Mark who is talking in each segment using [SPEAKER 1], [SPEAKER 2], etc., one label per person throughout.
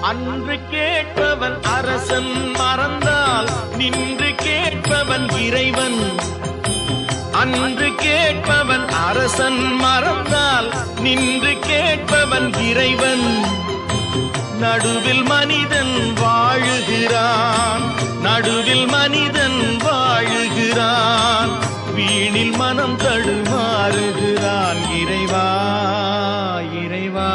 [SPEAKER 1] அன்று கேட்பவன் அரசன் மறந்தால் நின்று கேட்பவன் இறைவன். அன்று கேட்பவன் அரசன் மறந்தால் நின்று கேட்பவன் இறைவன். நடுவில் மனிதன் வாழுகிறான், நடுவில் மனிதன் வாழுகிறான், வீணில் மனம் தடுமாறுகிறான். இறைவா இறைவா,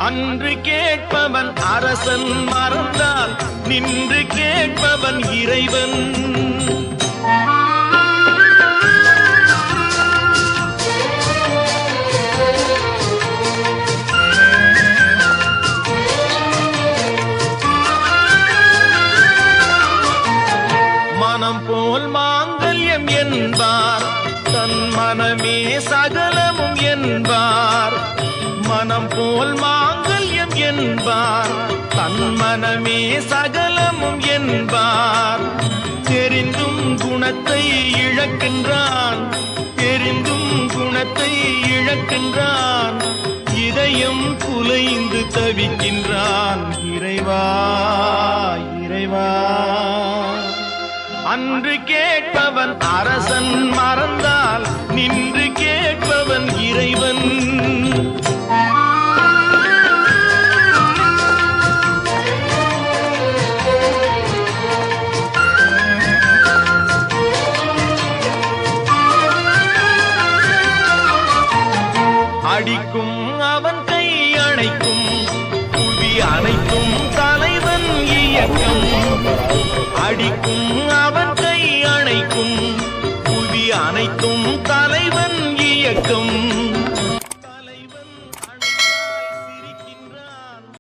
[SPEAKER 1] அன்று கேட்பவன் அரசன் மறந்தால் நின்று கேட்பவன் இறைவன். மனம் போல் மாங்கல்யம் என்பார், தன் மனமே சகலமும் என்பார். மனம் போல் மாங்கல்யம் என்பார், தன் மனமே சகலமும் என்பார். தெரிந்தும் குணத்தை இழக்கின்றான், தெரிந்தும் குணத்தை இழக்கின்றான். இதயம் குலைந்து தவிக்கின்றான். இறைவா இறைவா, அன்று கேட்பவன் அரசன் மறந்தால் நின்று கேட்பவன் இறைவன். அடிக்கும் அவன் கை அணைக்கும், புவி அனைத்தும் தலைவன் இயக்கம். அடிக்கும் அவன் கை அணைக்கும், புவி அனைத்தும் தலைவன் இயக்கம்.